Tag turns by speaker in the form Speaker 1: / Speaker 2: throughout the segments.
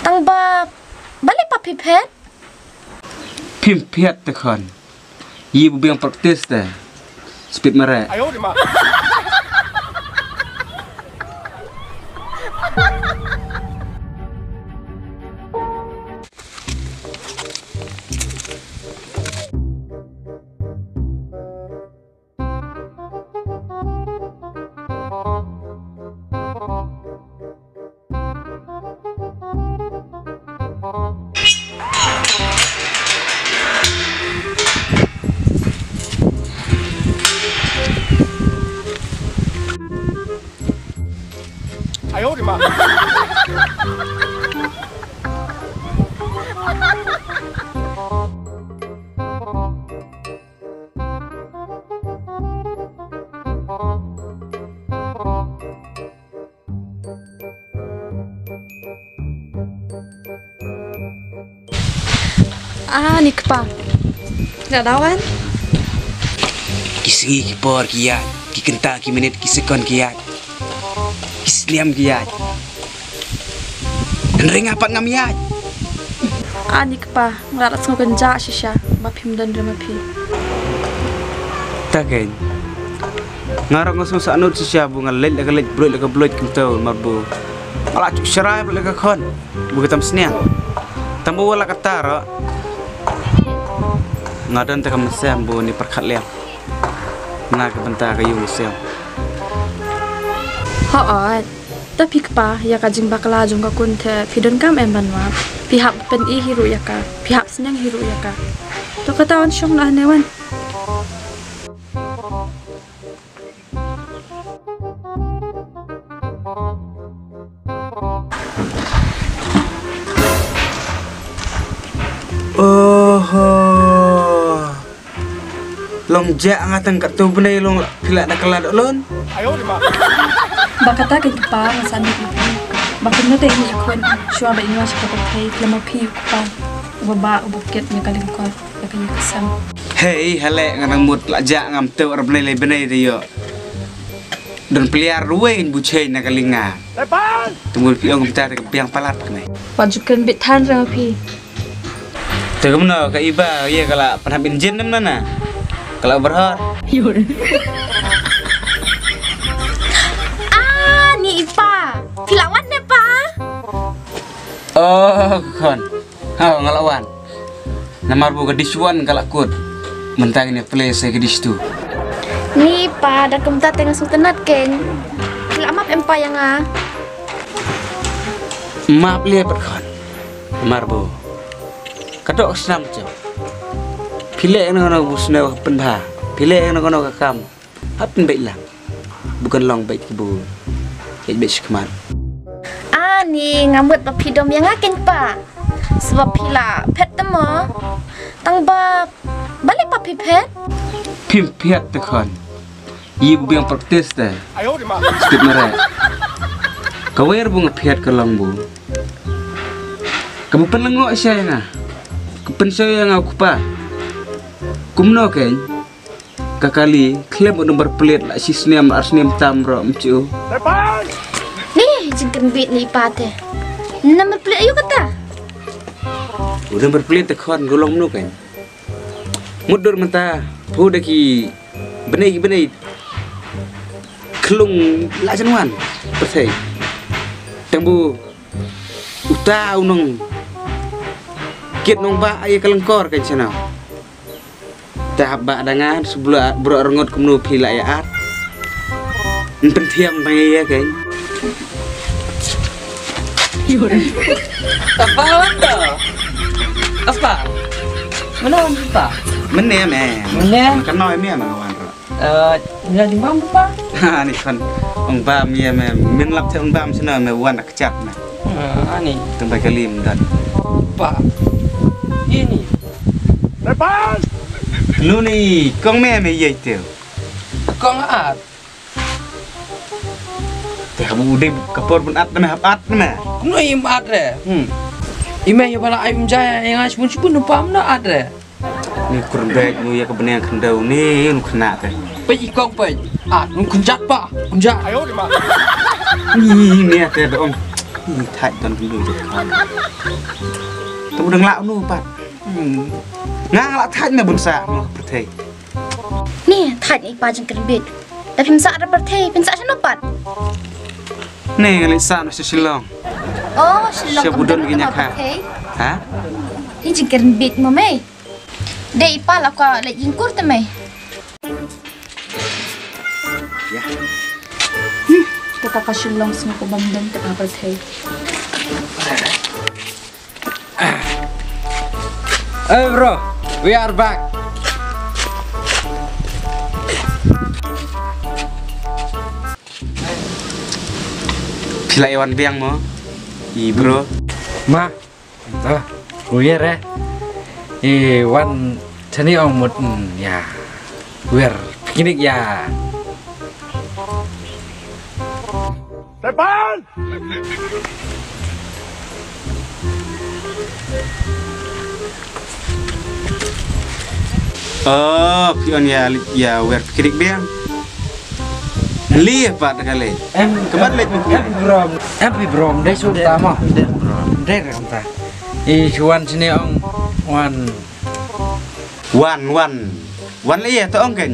Speaker 1: Tang ba balik pa pipet?
Speaker 2: Pimpet tekan. Ibu biang praktis deh. Speed merek. Ayo di mak. Ayo di mak.
Speaker 1: Ni kepa. Nggak dawan?
Speaker 2: Kisigi kipor kiat, kikenta kimenit kisekon kiat. Kisliam kiat. Dan ring apa ngamiat?
Speaker 1: Ni kepa. Ngelarat ngoken ja shisha. Mapim dan remapi.
Speaker 2: Taken. Ngarang ngosong sanut sisya bunga lek bloit kentau marbu. Ala cuk serai lek kon. Bukan seniang. Tambu wala katara. Ngadan tak mesem bu ni perkat liam. Nak bentar kayu mesem.
Speaker 1: Tapi kepa ya kajing bakala jung kakun te pidon kam embanwa. Pihak pen hiru ya ka. Pihak senang hiru ya ka. To katawan syong lah newan.
Speaker 2: Long jak ngatang kat tu benai long pilak nak kelad lon. Ayo di mak.
Speaker 1: Bakata ke kepa ngasan di pipi. Bakun nete ini ikon syua ba inwa syaka pakai lama pi kepa. Ubaba ubuket nya kaling ko ya kayu kesam.
Speaker 2: Hei halek ngarang mut lak jak ngam tu benai dia yo. Dan peliar ruin bucai nak kalinga. Lepas. Tunggu piong kita ke piang palat kene.
Speaker 1: Wajukan bitan rama pi.
Speaker 2: Tegumno ka iba ya kala panhabin jin mana? Kalau berhar.
Speaker 1: Ni ipa. Pilawan ne pa.
Speaker 2: Oh, kon. Ngelawan. Namar bu kedisuan kalau kut. Mentang ini play saya kedis tu.
Speaker 1: Ni pa dah kemta tengah sultanat ken. Pilamap empa yang
Speaker 2: Maaf lihat kon. Namar bu. Kadok senam jauh. Pilih yang nak busnau pendah, pilih yang nak kakam, apa baik lah, bukan long baik ibu, baik sekeman.
Speaker 1: Ni ngambut papidom yang akin pa, sebab pila pet temo, tang ba balik papi pet.
Speaker 2: Pimpet tekan, ibu yang praktis deh. Ayo di mak. Speed merek. Kawir bunga pet kelang bu. Kamu penengok saya ngah, kepensoy yang aku pa. Kumno ken kakali klaim nomor plate la sisniam arsniam tamro mcu.
Speaker 1: Nih jengken bit ni pate. Nomor plate ayo kata.
Speaker 2: Udah berplate tekon golong nu kan. Mudur menta pu daki benai kelung la januan persai. Tembu uta unong kit nong ba ay kalengkor kan sana. Tahap bak dengan sebelah berongot kemnu pila ya at. Pentiam ya kan.
Speaker 3: Apa anda? Apa? Mana anda?
Speaker 2: Mana me?
Speaker 3: Mana?
Speaker 2: Kan noi me melawan.
Speaker 3: Nila di mana pa?
Speaker 2: Ha ni kan ong ba me min lap te ong ba sana me wan ak chat me.
Speaker 3: Ani.
Speaker 2: Tempat kalim dan.
Speaker 3: Pa. Ini.
Speaker 2: Lepas. Lu ni kong me ye teu.
Speaker 3: Kong at.
Speaker 2: Teh kamu udah kapor pun at me at me.
Speaker 3: Kuno im at re. Ime ya bala ayum jaya yang as pun pam na at re.
Speaker 2: Ni kurang baik mu ya kebenar kendau ni nu kena teh.
Speaker 3: Pe ikong pe. At nu kunjat pa. Kunjat.
Speaker 2: Ayo di mak. Ni teh dong. thạch toàn cái lười được con tôi đừng lạo nu bạn ngang lạo thạch là bừng xạ nó có thể
Speaker 4: นี่ถ่ายอีกปาจังกันเบ็ดแต่พิมพ์สะระประเทศเป็นสะชนปัด
Speaker 2: nè lấy xạ nó sẽ long
Speaker 4: โอ้ชิลองกับประเทศ
Speaker 2: hả
Speaker 4: นี่จังกันเบ็ดมาไหมเดี๋ยวอีปาแล้วก็เลยยิงกุร์ตไหม
Speaker 1: Kita kasilong sa kubamdan ka kapatid.
Speaker 3: Hey bro, we are back.
Speaker 2: Pila Iwan biang mo bro
Speaker 3: Ma, we are one chani ong một ya, we are picnic ya.
Speaker 5: Depan!
Speaker 2: oh pion ya wer kirik biang lihat pak kali kemana lihat
Speaker 3: Em brom đây số ta mà đây là không ta chuan chani ong wan lihat tuh ong kan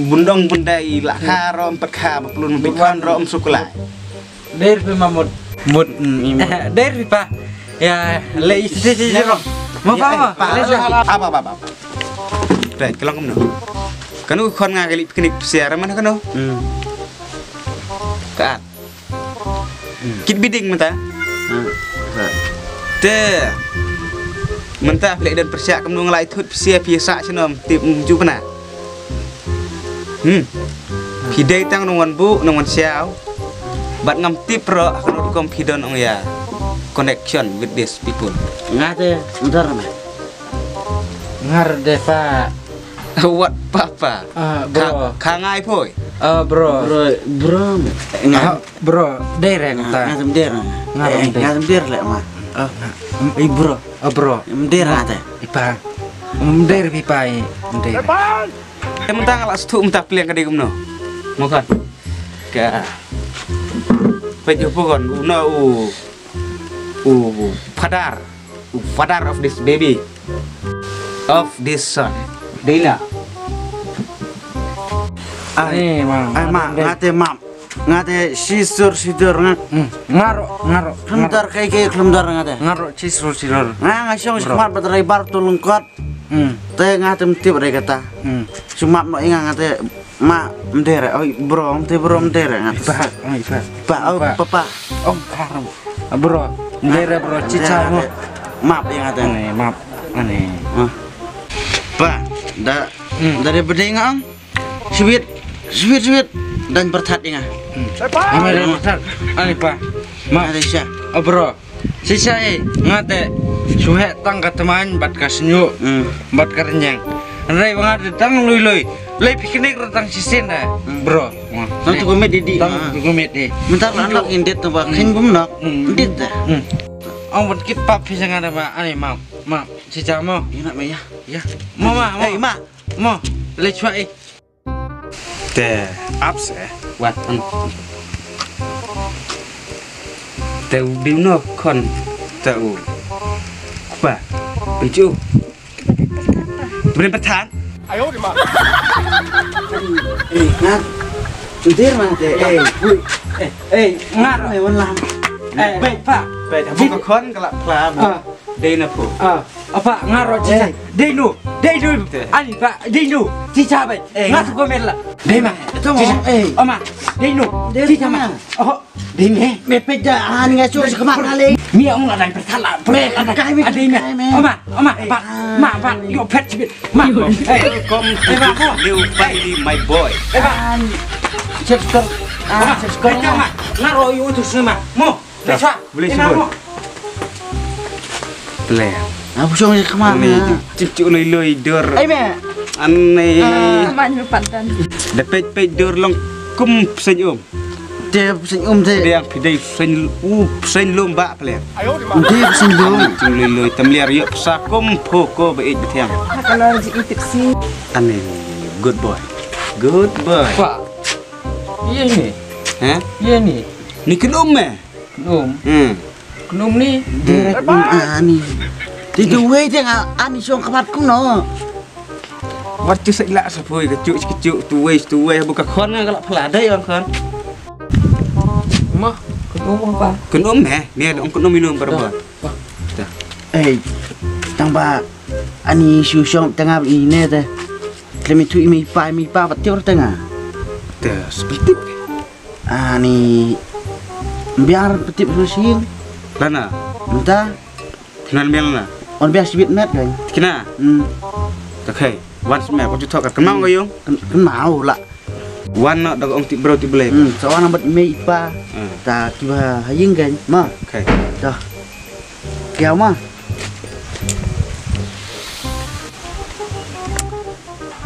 Speaker 3: bundong bundai lakha rom perkha belum bikan rom sukulai đây là một đây là pa ya lấy sih rom mau apa
Speaker 2: Right, kalau kamu no, kanu kon ngagali piknik siaran mana kanu? Kaat, kit bidding menta? Te, menta plek dan persiap kamu ngelai tut siap biasa cenom tip juga na? Pidai tang nongan bu nongan siau, bat ngam tip ro kanu kom pidon ong ya connection with these people.
Speaker 6: Ngate, bentar mah.
Speaker 3: ngar deh pak.
Speaker 2: What papa?
Speaker 3: Bro,
Speaker 2: kangai poi.
Speaker 3: Bro, bro, đây là ta.
Speaker 6: Ngasem der. Ngasem der lek mah.
Speaker 3: Bro, bro,
Speaker 6: Der ate.
Speaker 3: ipa, der pipa der.
Speaker 5: Depan!
Speaker 2: Yang mentang ala setu mentang pilihan kadai kumno. Mau kan? Ka. Pejo pokon uno father of this baby. Of this son. Dila.
Speaker 3: Ini
Speaker 6: Mak, ngate mam. Ngate sidur
Speaker 3: ngaro.
Speaker 6: Kelemdar kayak kelemdar ngate.
Speaker 3: Ngaro cisur.
Speaker 6: Ngasong semat baterai bar tulungkot. Te ngate mtip re kata. Cuma no ingat ngate mak mdere. Oh bro mdere ngate. Pak papa.
Speaker 3: Oh karam. Bro, mdere bro cica mo.
Speaker 6: Map yang ngate.
Speaker 3: Maaf. Aneh.
Speaker 6: Pak, dari bedengah sweet dan bertat ingat.
Speaker 3: Ambil besar. Ani pak.
Speaker 6: Mak Aisyah.
Speaker 3: Bro. Sisa ngate suhe tang teman bat kasenyu. Bat kerenyang. Andai ngate tang lui. Lai piknik tang sisin dah. Bro.
Speaker 6: Nanti gue medidi.
Speaker 3: Gumit deh.
Speaker 6: Bentar anak indit tuh pak. Kan gue menak. Indit dah.
Speaker 3: Ông vẫn kít bắp phía sang đây mà anh này mà chị chào mò
Speaker 6: Enak mah ya.
Speaker 3: ya mò
Speaker 6: Mak.
Speaker 3: mò lấy chuột
Speaker 2: Te ups what on. Te bimno kon teu. Apa? Peju. Beri petan.
Speaker 5: Ayo di mana?
Speaker 6: Ngat. Cutir mah teh.
Speaker 3: ngar
Speaker 6: Hewan lam.
Speaker 3: baik pak
Speaker 2: Baik, buka kon kelak pelam. Đây là phụ.
Speaker 3: apa ngaro cica denu ani pak denu cica baik ngat ko mela dema cica oma denu cica mah oh deme
Speaker 6: Mepeja ngasuh sekemak kali.
Speaker 3: mi ông là đánh phải thắt lại phải là cái mi đi mẹ oma bạn yo pet chibit ma
Speaker 2: Welcome to New Baby my boy.
Speaker 3: chester chester ma ngaro yo tu sema mo
Speaker 2: Boleh sebut. Peleh.
Speaker 6: Apa sih kemana?
Speaker 2: Ini cucu loi dor.
Speaker 6: Meh.
Speaker 2: Aneh.
Speaker 1: Naman yung pantan.
Speaker 2: Dapat dor long kum senyum.
Speaker 6: Dia senyum teh.
Speaker 2: Dia yang pidai senyum lomba peleh.
Speaker 5: Ayo di mana?
Speaker 6: Dia senyum.
Speaker 2: Cucu loi tamliar yuk pesakum poko beik betiang.
Speaker 1: Nakalar di itip si.
Speaker 2: Aneh. Good boy.
Speaker 3: pak iya nih
Speaker 2: Hah?
Speaker 3: iya nih
Speaker 2: Ni kenum meh.
Speaker 3: belum Kenum ni.
Speaker 6: Direct ani. Tidu we dia ani song kapat ku no.
Speaker 2: Wat chứ sẽ lạ sao phơi cái chữ tu we buka khon kalau peladai orang kan.
Speaker 3: Mah, kenum apa?
Speaker 2: Kenum meh, ông kenum minum berapa?
Speaker 6: Tang ba ani su song tengah ini teh. Kami tu mi pa betul tengah.
Speaker 2: Teh seperti
Speaker 6: Ani biar petip rusing.
Speaker 2: Lana,
Speaker 6: Entah,
Speaker 2: kenal melna.
Speaker 6: on biar sibit met kan.
Speaker 2: Kena, tak hay. Wan semua kau cuci kat kemang kau yung.
Speaker 6: Kenal lah.
Speaker 2: Wan nak dak ông ti bro ti boleh.
Speaker 6: Soalnya bet mi pa. Ta kiba haying kan. Ma,
Speaker 2: Okay.
Speaker 6: dah. Kiau ma.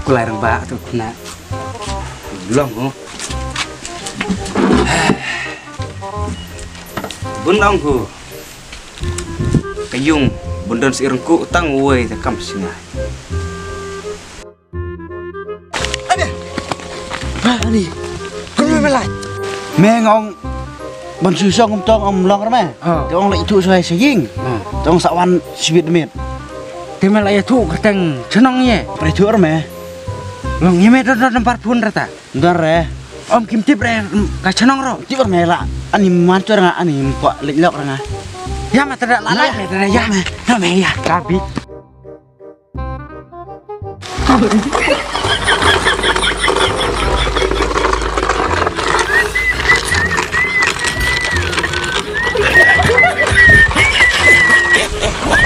Speaker 2: Aku larang ba tu kena. Belum oh. Bundang ku. Kayung bundan si irengku tang wei takam singa.
Speaker 6: Ani. Kau melai. Mengong ban su song tong om long meh. Tong lai tu sai saying. Tong sawan sibit met.
Speaker 3: Temel ayah tu kateng cenongnya.
Speaker 6: Pai tu meh.
Speaker 3: Long nyemet dah tempat pun rata.
Speaker 6: Ndar re.
Speaker 3: Om kim tip re ka cenong ro.
Speaker 6: Ti ber mela. Ani mancur nga ani pak lek nga.
Speaker 3: Ya mah tidak lalai tidak ya. Nah meh ya kabi.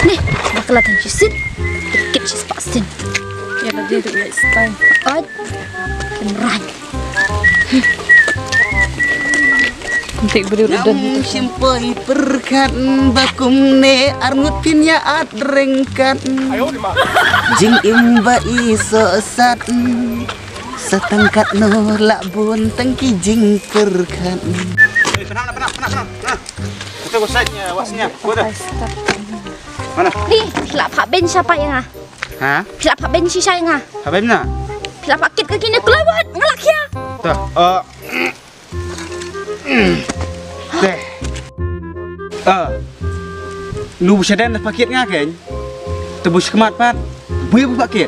Speaker 4: Nih, bakalan jisit. Dikit jis pasin.
Speaker 1: Ya tadi itu ya style.
Speaker 4: Ot. Kemeran.
Speaker 1: Untuk beri udan.
Speaker 6: Simpai perkat bakum ne armut pinya adrengkat. Jing imba iso sat. Setengkat no lak bun tengki jing perkat.
Speaker 2: Penang. Kita wasanya, wasnya. Bodoh. Mana?
Speaker 4: Nih, pilak pak ben siapa yang ah?
Speaker 2: Hah?
Speaker 4: Pilak pak ben si saya ngah.
Speaker 2: Apa mana?
Speaker 4: Pilak pak kit ke kini kelawat ngelak ya.
Speaker 2: Tuh. Teh. Lu bisa dan paket ngah kan? Tebus kemat pat. Buya paket.